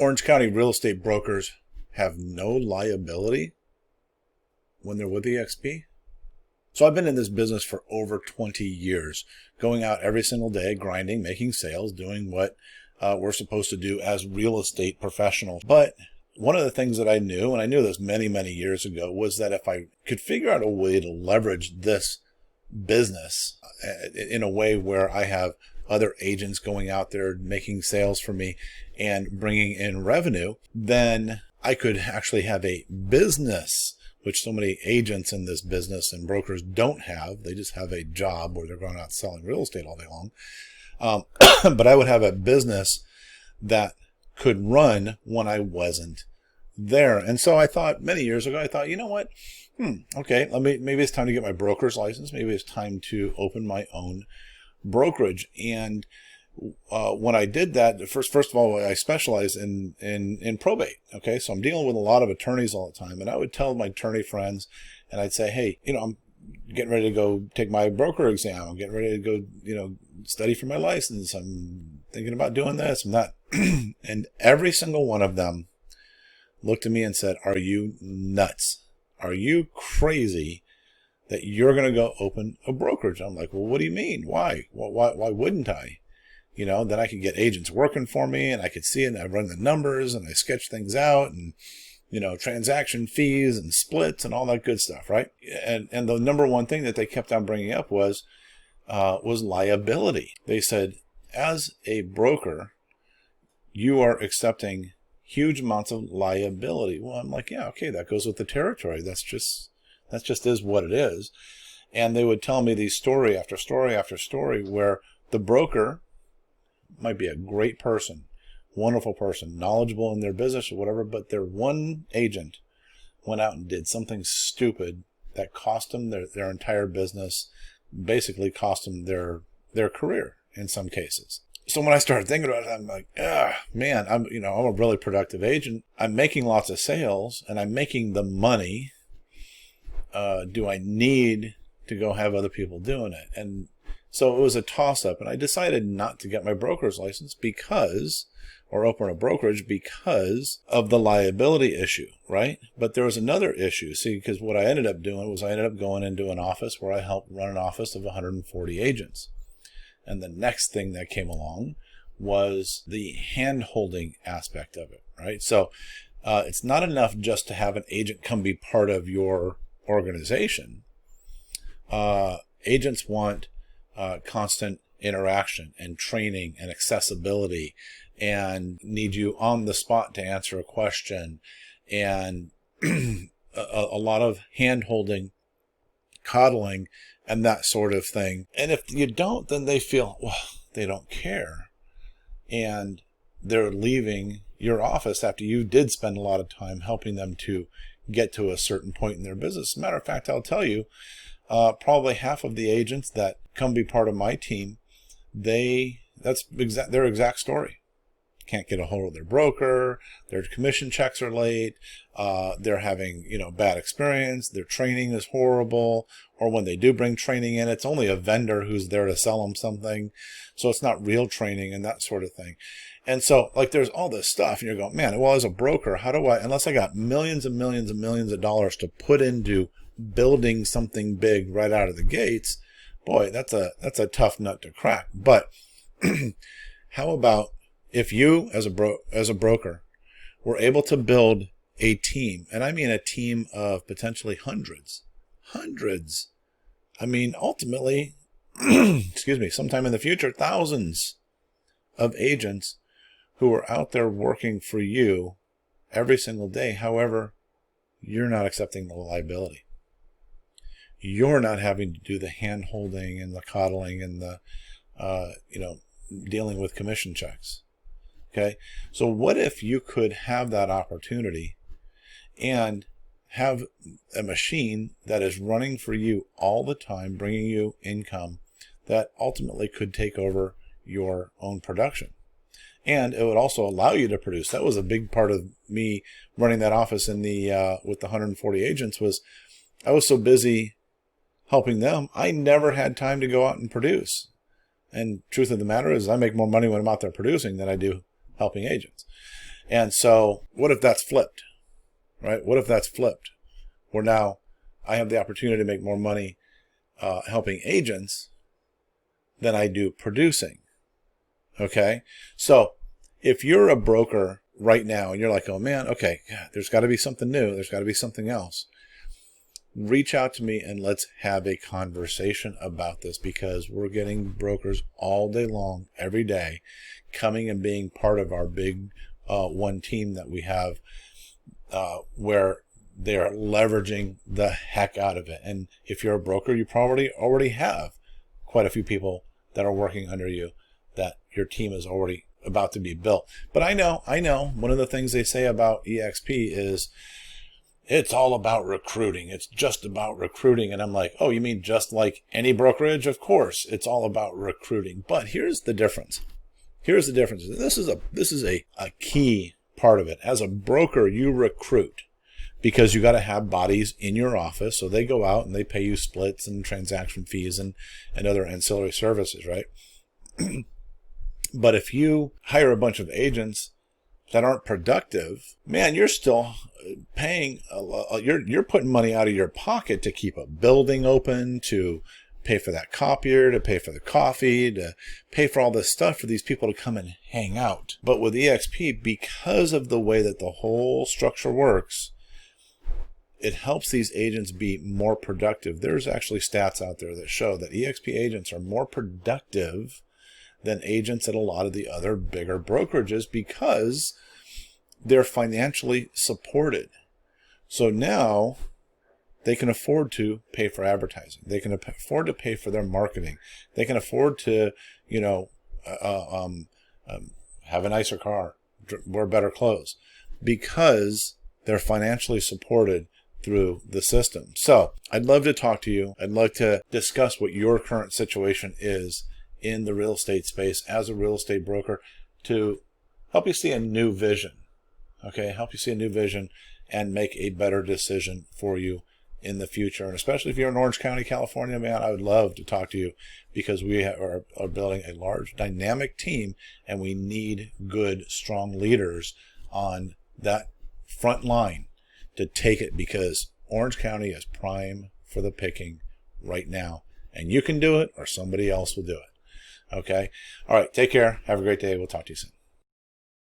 Orange County real estate brokers have no liability when they're with EXP? So I've been in this business for over 20 years, going out every single day, grinding, making sales, doing what we're supposed to do as real estate professionals. But one of the things that I knew, and I knew this many, many years ago, was that if I could figure out a way to leverage this business in a way where I have other agents going out there making sales for me and bringing in revenue, then I could actually have a business, which so many agents in this business and brokers don't have. They just have a job where they're going out selling real estate all day long. But I would have a business that could run when I wasn't there. And so I thought many years ago, you know what? Okay, maybe it's time to get my broker's license. Maybe it's time to open my own brokerage. And when I did that, first of all, I specialize in probate. Okay, so I'm dealing with a lot of attorneys all the time, and I would tell my attorney friends, and I'd say, hey, I'm getting ready to go take my broker exam. I'm getting ready to go, study for my license. I'm thinking about doing this and that. And every single one of them looked at me and said, "Are you nuts? Are you crazy that you're going to go open a brokerage?" I'm like, "Well, what do you mean? Why? Why wouldn't I? Then I could get agents working for me, and I could see it, and I run the numbers, and I sketch things out, and transaction fees and splits and all that good stuff, right?" And the number one thing that they kept on bringing up was liability. They said, as a broker, you are accepting huge amounts of liability. Well, I'm like, yeah, okay, that goes with the territory. That just is what it is. And they would tell me these story after story after story where the broker might be a great person, wonderful person, knowledgeable in their business or whatever, but their one agent went out and did something stupid that cost them their entire business, basically cost them their career in some cases. So when I started thinking about it, I'm like, man, I'm a really productive agent. I'm making lots of sales and I'm making the money. Do I need to go have other people doing it? And so it was a toss-up, and I decided not to get my broker's license or open a brokerage because of the liability issue, right? But there was another issue. See, because what I ended up doing was I ended up going into an office where I helped run an office of 140 agents. And the next thing that came along was the hand-holding aspect of it, right? So it's not enough just to have an agent come be part of your organization. Agents want constant interaction and training and accessibility and need you on the spot to answer a question and a lot of hand-holding, coddling, and that sort of thing. And if you don't, then they feel, well, they don't care. And they're leaving your office after you did spend a lot of time helping them to get to a certain point in their business. Matter of fact, I'll tell you, probably half of the agents that come be part of my team, that's their exact story. Can't get a hold of their broker, their commission checks are late, they're having bad experience, their training is horrible, or when they do bring training in, it's only a vendor who's there to sell them something, so it's not real training and that sort of thing. And so there's all this stuff, and you're going, man, well, as a broker, how do I, unless I got millions and millions and millions of dollars to put into building something big right out of the gates, boy, that's a tough nut to crack. But how about if you, as a broker, were able to build a team, and I mean a team of potentially hundreds. I mean, ultimately, excuse me, sometime in the future, thousands of agents who are out there working for you every single day. However, you're not accepting the liability. You're not having to do the hand-holding and the coddling and the, dealing with commission checks. Okay, so what if you could have that opportunity and have a machine that is running for you all the time, bringing you income that ultimately could take over your own production? And it would also allow you to produce. That was a big part of me running that office in the with the 140 agents, was I was so busy helping them, I never had time to go out and produce. And truth of the matter is, I make more money when I'm out there producing than I do helping agents. And so what if that's flipped, right? What if that's flipped? Where now I have the opportunity to make more money helping agents than I do producing. Okay? So if you're a broker right now and you're like, oh man, okay, there's got to be something new. There's got to be something else. Reach out to me and let's have a conversation about this, because we're getting brokers all day long, every day, coming and being part of our big one team that we have, where they're leveraging the heck out of it. And if you're a broker, you probably already have quite a few people that are working under you, that your team is already about to be built. But I know, one of the things they say about EXP is it's all about recruiting. It's just about recruiting. And I'm like, oh, you mean just like any brokerage? Of course, it's all about recruiting. But here's the difference. Here's the difference. This is a key part of it. As a broker, you recruit because you got to have bodies in your office. So they go out and they pay you splits and transaction fees and other ancillary services, right? But if you hire a bunch of agents that aren't productive, man, you're still paying, you're putting money out of your pocket to keep a building open, to pay for that copier, to pay for the coffee, to pay for all this stuff for these people to come and hang out. But with EXP, because of the way that the whole structure works, it helps these agents be more productive. There's actually stats out there that show that EXP agents are more productive than agents at a lot of the other bigger brokerages, because they're financially supported. So now they can afford to pay for advertising. They can afford to pay for their marketing. They can afford to, have a nicer car, wear better clothes, because they're financially supported through the system. So I'd love to talk to you. I'd love to discuss what your current situation is in the real estate space as a real estate broker, to help you see a new vision. Okay, help you see a new vision and make a better decision for you in the future. And especially if you're in Orange County, California, man, I would love to talk to you, because we are building a large dynamic team, and we need good, strong leaders on that front line to take it, because Orange County is prime for the picking right now. And you can do it, or somebody else will do it. Okay? All right, take care. Have a great day. We'll talk to you soon.